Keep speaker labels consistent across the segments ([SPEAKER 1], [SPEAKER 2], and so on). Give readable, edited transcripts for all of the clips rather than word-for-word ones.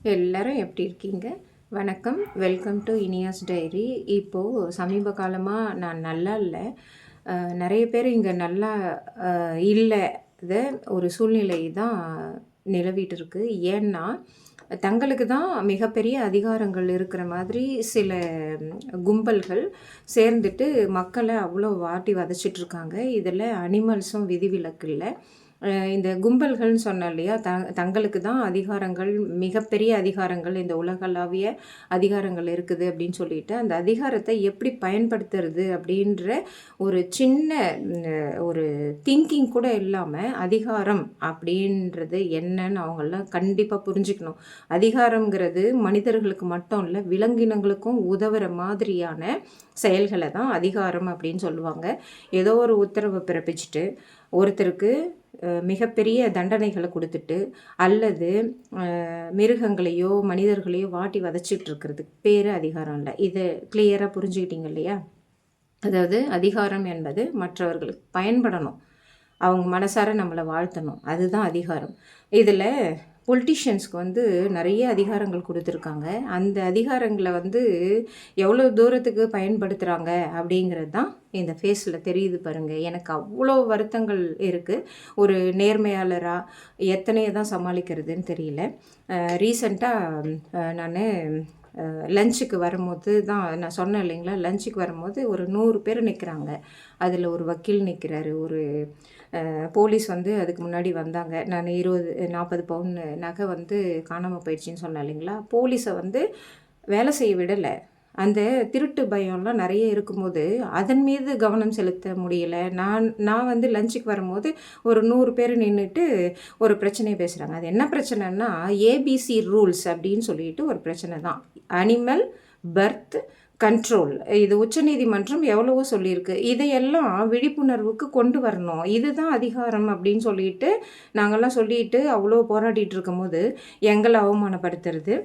[SPEAKER 1] எல்லாரும் எப்படி இருக்கீங்க? வணக்கம். Welcome to Iniya's diary. இப்போது சமீப காலமாக நான் நல்லா இல்லை. நிறைய பேர் இங்கே நல்லா இல்லாத ஒரு சூழ்நிலை தான் நிலவிட்டு இருக்கு. ஏன்னா தங்களுக்கு தான் மிகப்பெரிய அதிகாரங்கள் இருக்கிற மாதிரி சில கும்பல்கள் சேர்ந்துட்டு மக்களை அவ்வளோ வாட்டி வதைச்சிட்ருக்காங்க. இதில் அனிமல்ஸும் விதிவிலக்கு இல்லை. இந்த கும்பல்கள்னு சொன்னேன் இல்லையா, தங்களுக்கு தான் அதிகாரங்கள், மிகப்பெரிய அதிகாரங்கள், இந்த உலகளாவிய அதிகாரங்கள் இருக்குது அப்படின்னு சொல்லிட்டு, அந்த அதிகாரத்தை எப்படி பயன்படுத்துறது அப்படின்ற ஒரு சின்ன ஒரு திங்கிங் கூட இல்லாமல் அதிகாரம் அப்படின்றது என்னன்னு அவங்கெல்லாம் கண்டிப்பாக புரிஞ்சுக்கணும். அதிகாரங்கிறது மனிதர்களுக்கு மட்டும் இல்லை, விலங்கினங்களுக்கும் உதவுற மாதிரியான செயல்களை தான் அதிகாரம் அப்படின்னு சொல்லுவாங்க. ஏதோ ஒரு உத்தரவை பிறப்பிச்சுட்டு ஒருத்தருக்கு மிகப்பெரிய தண்டனைகளை கொடுத்துட்டு அல்லது மிருகங்களையோ மனிதர்களையோ வாட்டி வதைச்சிட்டு இருக்கிறதுக்கு பேர் அதிகாரம் இல்லை. இதை கிளியராக புரிஞ்சுக்கிட்டீங்க இல்லையா? அதாவது அதிகாரம் என்பது மற்றவர்களுக்கு பயன்படணும், அவங்க மனசார நம்மளை வாழ்த்தணும், அதுதான் அதிகாரம். இதில் பொலிட்டிஷியன்ஸ்க்கு நிறைய அதிகாரங்கள் கொடுத்துருக்காங்க. அந்த அதிகாரங்களை எவ்வளோ தூரத்துக்கு பயன்படுத்துகிறாங்க அப்படிங்கிறது தான் இந்த ஃபேஸில் தெரியுது பாருங்கள். எனக்கு அவ்வளோ வருத்தங்கள் இருக்குது. ஒரு நேர்மையாளராக எத்தனையை தான் சமாளிக்கிறதுன்னு தெரியல. ரீசெண்டாக நான் லஞ்சுக்கு வரும்போது தான் நான் சொன்னேன் இல்லைங்களா, லஞ்சுக்கு வரும்போது ஒரு 100 பேர் நிற்கிறாங்க. அதில் ஒரு வக்கீல் நிற்கிறாரு, ஒரு போலீஸ் அதுக்கு முன்னாடி வந்தாங்க. நான் 20-40 பவுன் நகை காணாமல் போயிடுச்சின்னு சொன்னேன் இல்லைங்களா. போலீஸை வேலை செய்ய விடலை. அந்த திருட்டு பயம்லாம் நிறைய இருக்கும்போது அதன் மீது கவனம் செலுத்த முடியலை. நான் லஞ்சுக்கு வரும்போது ஒரு 100 பேர் நின்றுட்டு ஒரு பிரச்சனையை பேசுகிறாங்க. அது என்ன பிரச்சனைன்னா, ஏபிசி ரூல்ஸ் அப்படின்னு சொல்லிட்டு ஒரு பிரச்சனை தான். Animal birth control. இது உச்சநீதிமன்றம் எவ்வளவோ சொல்லியிருக்கு. இதையெல்லாம் விழிப்புணர்வுக்கு கொண்டு வரணும், இதுதான் அதிகாரம் அப்படின்னு சொல்லிட்டு நாங்கள்லாம் சொல்லிட்டு அவ்வளோ போராடிட்டு இருக்கும்போது எங்களை அவமானப்படுத்துறது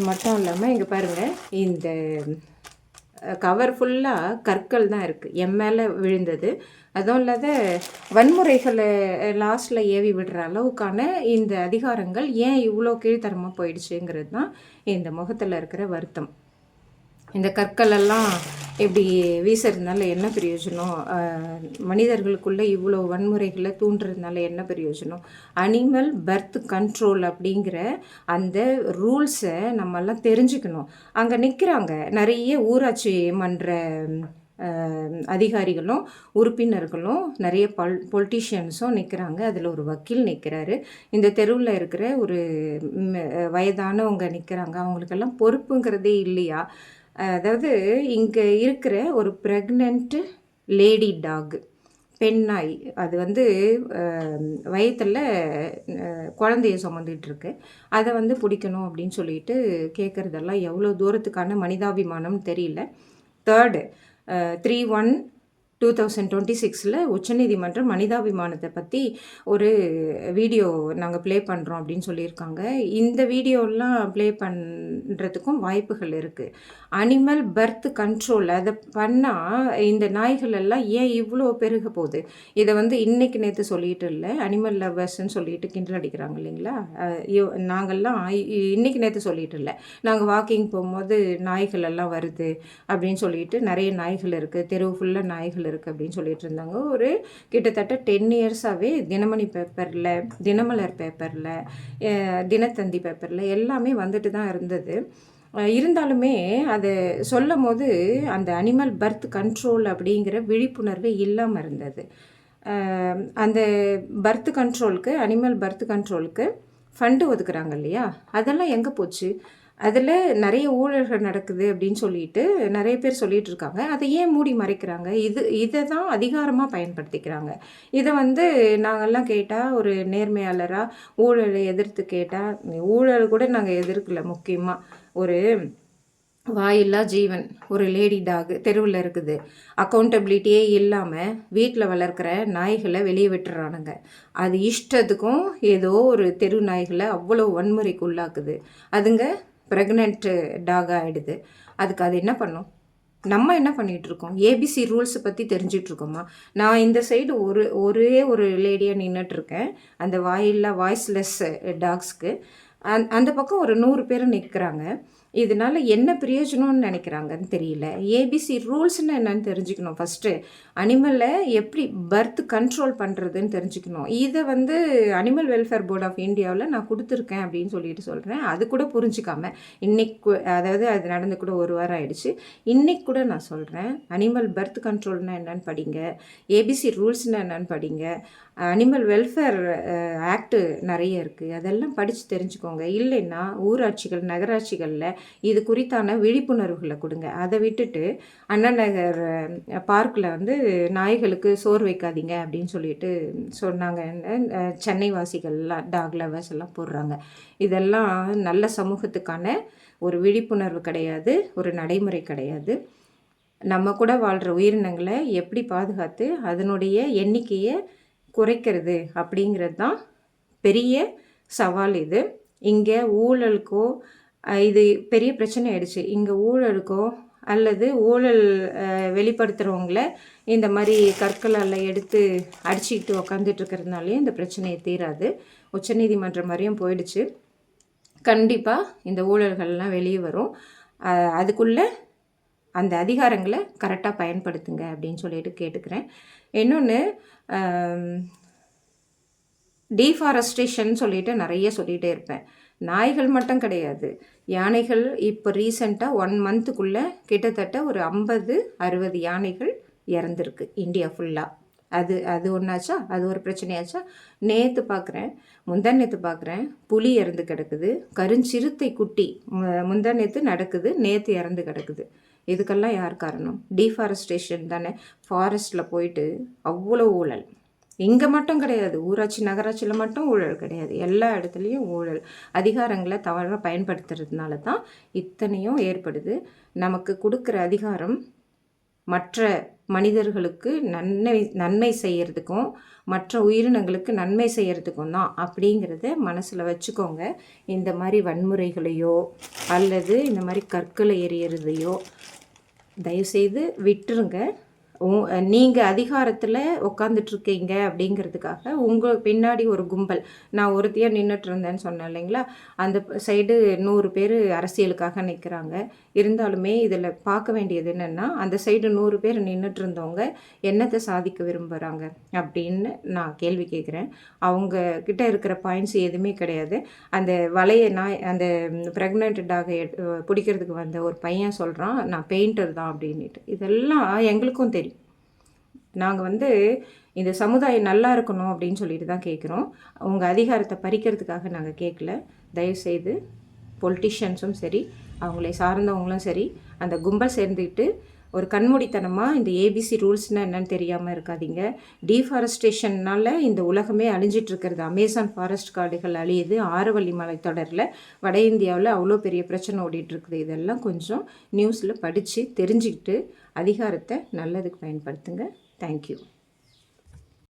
[SPEAKER 1] மட்டும் இல்லாமல், இங்கே பாருங்கள், இந்த கவர் ஃபுல்லாக கற்கள் தான் இருக்குது, என் மேலே விழுந்தது. அதுவும் இல்லாத வன்முறைகளை லாஸ்ட்டில் ஏவி விடுற அளவுக்கான இந்த அதிகாரங்கள் ஏன் இவ்வளோ கீழ்த்தரமாக போயிடுச்சுங்கிறது தான் இந்த முகத்தில் இருக்கிற வருத்தம். இந்த கற்களெல்லாம் இப்படி வீசுறதுனால என்ன பிரயோஜனம்? மனிதர்களுக்குள்ளே இவ்வளோ வன்முறைகளை தூண்டுறதுனால என்ன பிரயோஜனம்? அனிமல் பர்த் கண்ட்ரோல் அப்படிங்கிற அந்த ரூல்ஸை நம்மெல்லாம் தெரிஞ்சுக்கணும். அங்கே நிற்கிறாங்க நிறைய ஊராட்சி மன்ற அதிகாரிகளும் உறுப்பினர்களும் நிறைய பொலிட்டிஷியன்ஸும் நிற்கிறாங்க. அதில் ஒரு வக்கீல் நிற்கிறாரு. இந்த தெருவில் இருக்கிற ஒரு வயதானவங்க நிற்கிறாங்க. அவங்களுக்கெல்லாம் பொறுப்புங்கிறதே இல்லையா? அதாவது இங்கே இருக்கிற ஒரு ப்ரெக்னென்ட்டு லேடி டாக், பெண் நாய், அது வயிற்றில் குழந்தைய சுமந்துட்டுருக்கு. அதை பிடிக்கணும் அப்படின்னு சொல்லிட்டு கேட்குறதெல்லாம் எவ்வளோ தூரத்துக்கான மனிதாபிமானம்னு தெரியல. 3rd 3/1/2026 உச்சநீதிமன்றம் மனிதாபிமானத்தை பற்றி ஒரு வீடியோ நாங்கள் ப்ளே பண்ணுறோம் அப்படின்னு சொல்லியிருக்காங்க. இந்த வீடியோலாம் ப்ளே பண்ணுறதுக்கும் வாய்ப்புகள் இருக்குது. அனிமல் பர்த் கண்ட்ரோல் அதை பண்ணால் இந்த நாய்கள் எல்லாம் ஏன் இவ்வளோ பெருக போகுது? இதை இன்றைக்கி நேற்று சொல்லிகிட்டு இல்லை, அனிமல் லவ்வர்ஸ்ன்னு சொல்லிட்டு கிண்டல் அடிக்கிறாங்க இல்லைங்களா. நாங்கள்லாம் இன்றைக்கி நேற்று சொல்லிகிட்டு இல்லை, நாங்கள் வாக்கிங் போகும்போது நாய்கள் எல்லாம் வருது அப்படின்னு சொல்லிட்டு, நிறைய நாய்கள் இருக்குது, தெருவு ஃபுல்லாக நாய்கள் இருக்குது அப்படின்னு சொல்லிட்டு இருந்தாங்க. ஒரு கிட்டத்தட்ட 10 இயர்ஸாகவே தினமணி பேப்பரில், தினமலர் பேப்பரில், தினத்தந்தி பேப்பரில் எல்லாமே வந்துட்டு தான் இருந்தது. இருந்தாலுமே அதை சொல்லும் போது அந்த அனிமல் பர்த் கண்ட்ரோல் அப்படிங்கிற விழிப்புணர்வு இல்லாமல் இருந்தது. அந்த பர்த் கண்ட்ரோலுக்கு, அனிமல் பர்த் கண்ட்ரோலுக்கு ஃபண்டு ஒதுக்குறாங்க இல்லையா, அதெல்லாம் எங்கே போச்சு? அதில் நிறைய ஊழல்கள் நடக்குது அப்படின்னு சொல்லிட்டு நிறைய பேர் சொல்லிகிட்டு இருக்காங்க. அதை ஏன் மூடி மறைக்கிறாங்க? இதை தான் அதிகாரமாக பயன்படுத்திக்கிறாங்க. இதை நாங்கள்லாம் கேட்டால், ஒரு நேர்மையாளராக ஊழலை எதிர்த்து கேட்டால், ஊழல் கூட நாங்கள் எதிர்க்கல, முக்கியமாக ஒரு வாயில்லா ஜீவன், ஒரு லேடி டாக் தெருவில் இருக்குது, அக்கௌண்டபிலிட்டியே இல்லாமல் வீட்டில் வளர்க்குற நாய்களை வெளியே விட்டுறானுங்க. அது இஷ்டத்துக்கும் ஏதோ ஒரு தெரு நாய்களை அவ்வளோ வன்முறைக்கு உள்ளாக்குது. அதுங்க ப்ரெக்னென்ட்டு டாக் ஆகிடுது. அதுக்கு அது என்ன பண்ணும்? நம்ம என்ன பண்ணிகிட்ருக்கோம்? ஏபிசி ரூல்ஸை பற்றி தெரிஞ்சிட்ருக்கோமா? நான் இந்த சைடு ஒரே ஒரு லேடியாக நின்றுட்டுருக்கேன், அந்த வாயில்லா வாய்ஸ்லெஸ் டாக்ஸ்க்கு. அந்த பக்கம் ஒரு 100 பேர் நிற்கிறாங்க. இதனால என்ன பிரயோஜனம்னு நினைக்கிறாங்கன்னு தெரியல. ஏபிசி ரூல்ஸ்னு என்னன்னு தெரிஞ்சுக்கணும் ஃபஸ்ட்டு. அனிமலை எப்படி பர்த் கண்ட்ரோல் பண்ணுறதுன்னு தெரிஞ்சுக்கணும். இதை வந்து அனிமல் வெல்ஃபேர் போர்ட் ஆஃப் இந்தியாவில் நான் கொடுத்துருக்கேன் அப்படின்னு சொல்கிறேன். அது கூட புரிஞ்சிக்காம இன்னைக்கு, அதாவது அது நடந்து கூட 1 வாரம் ஆயிடுச்சு. இன்னைக்கு கூட நான் சொல்கிறேன், அனிமல் பர்த் கண்ட்ரோல்னால் என்னன்னு படிங்க, ஏபிசி ரூல்ஸ்னால் என்னன்னு படிங்க, அனிமல் வெல்ஃபேர் ஆக்டு நிறைய இருக்குது, அதெல்லாம் படித்து தெரிஞ்சுக்கோங்க. இல்லைன்னா ஊராட்சிகள் நகராட்சிகளில் இது குறித்தான விழிப்புணர்வுகளை கொடுங்க. அதை விட்டுட்டு அண்ணா நகர் பார்க்கில் வந்து நாய்களுக்கு சோறு வைக்காதீங்க அப்படின்னு சொல்லிட்டு சொன்னாங்கன்னு சென்னை வாசிகள்லாம் டாக் லவர்ஸ் எல்லாம் போடுறாங்க. இதெல்லாம் நல்ல சமூகத்துக்கான ஒரு விழிப்புணர்வு கிடையாது, ஒரு நடைமுறை கிடையாது. நம்ம கூட வாழ்கிற உயிரினங்களை எப்படி பாதுகாத்து அதனுடைய எண்ணிக்கையை குறைக்கிறது அப்படிங்கிறது தான் பெரிய சவால். இது இங்கே ஊழலுக்கோ இது பெரிய பிரச்சனை ஆயிடுச்சு. இங்கே ஊழலுக்கோ அல்லது ஊழல் வெளிப்படுத்துகிறவங்கள இந்த மாதிரி கற்களால் எடுத்து அடிச்சுக்கிட்டு உக்காந்துட்டு இருக்கிறதுனாலே இந்த பிரச்சனையை தீராது. உச்சநீதிமன்றம் வரையும் போயிடுச்சு. கண்டிப்பாக இந்த ஊழல்கள்லாம் வெளியே வரும். அதுக்குள்ளே அந்த அதிகாரங்களை கரெக்டாக பயன்படுத்துங்க அப்படின்னு சொல்லிட்டு கேட்டுக்கிறேன். இன்னொன்று, டீஃபாரஸ்டேஷன் சொல்லிட்டு நிறைய சொல்லிகிட்டே இருப்பேன். நாய்கள் மட்டும் கிடையாது, யானைகள் இப்போ ரீசெண்டாக 1 மந்த்துக்குள்ளே கிட்டத்தட்ட ஒரு 50-60 யானைகள் இறந்துருக்கு இந்தியா ஃபுல்லாக. அது ஒன்றாச்சா, அது ஒரு பிரச்சனையாச்சா. நேற்று பார்க்குறேன், முந்தாநேற்று பார்க்குறேன், புலி இறந்து கிடக்குது, கருஞ்சிறுத்தை குட்டி முந்தாநேற்று நடக்குது, நேற்று இறந்து கிடக்குது. இதுக்கெல்லாம் யார் காரணம்? டீஃபாரஸ்டேஷன் தானே. ஃபாரஸ்ட்டில் போயிட்டு அவ்வளோ ஊழல். இங்கே மட்டும் கிடையாது, ஊராட்சி நகராட்சியில் மட்டும் ஊழல் கிடையாது, எல்லா இடத்துலையும் ஊழல். அதிகாரங்களை தவறாக பயன்படுத்துறதுனால தான் இத்தனையும் ஏற்படுது. நமக்கு கொடுக்குற அதிகாரம் மற்ற மனிதர்களுக்கு நன்மை செய்கிறதுக்கும் மற்ற உயிரினங்களுக்கு நன்மை செய்கிறதுக்கும் தான் அப்படிங்கிறத மனசில் வச்சுக்கோங்க. இந்த மாதிரி வன்முறைகளையோ அல்லது இந்த மாதிரி கற்களை எறிகிறதையோ தயவுசெய்து விட்டுருங்க. நீங்கள் அதிகாரத்தில் உக்காந்துட்ருக்கீங்க அப்படிங்கிறதுக்காக உங்கள் பின்னாடி ஒரு கும்பல், நான் ஒருத்தியாக நின்றுட்டு இருந்தேன்னு சொன்னேன் இல்லைங்களா, அந்த சைடு 100 பேர் அரசியலுக்காக நிற்கிறாங்க. இருந்தாலுமே இதில் பார்க்க வேண்டியது என்னென்னா, அந்த சைடு 100 பேர் நின்றுட்டு இருந்தவங்க என்னத்தை சாதிக்க விரும்புகிறாங்க அப்படின்னு நான் கேள்வி கேட்குறேன். அவங்க கிட்ட இருக்கிற பாயிண்ட்ஸ் எதுவுமே கிடையாது. அந்த அந்த ப்ரெக்னென்ட் டாகை பிடிக்கிறதுக்கு வந்த ஒரு பையன் சொல்கிறான், நான் பெயிண்டர் தான் அப்படின்ட்டு. இதெல்லாம் எங்களுக்கும் தெரியும். நாங்கள் இந்த சமுதாயம் நல்லா இருக்கணும் அப்படின்னு சொல்லிட்டு தான் கேட்குறோம். உங்கள் அதிகாரத்தை பறிக்கிறதுக்காக நாங்கள் கேட்கல. தயவுசெய்து பொலிட்டிஷியன்ஸும் சரி, அவங்களை சார்ந்தவங்களும் சரி, அந்த கும்பல் சேர்ந்துக்கிட்டு ஒரு கண்மூடித்தனமாக இந்த ஏபிசி ரூல்ஸ்னால் என்னன்னு தெரியாமல் இருக்காதீங்க. டீஃபாரஸ்டேஷன்னால் இந்த உலகமே அழிஞ்சிட்ருக்கிறது. அமேசான் ஃபாரஸ்ட் காடுகள் அழியுது, ஆரவல்லி மலைத்தொடரில் வட இந்தியாவில் அவ்வளோ பெரிய பிரச்சனை ஓடிட்டுருக்குது. இதெல்லாம் கொஞ்சம் நியூஸில் படித்து தெரிஞ்சுக்கிட்டு அதிகாரத்தை நல்லதுக்கு பயன்படுத்துங்க. தேங்க்யூ.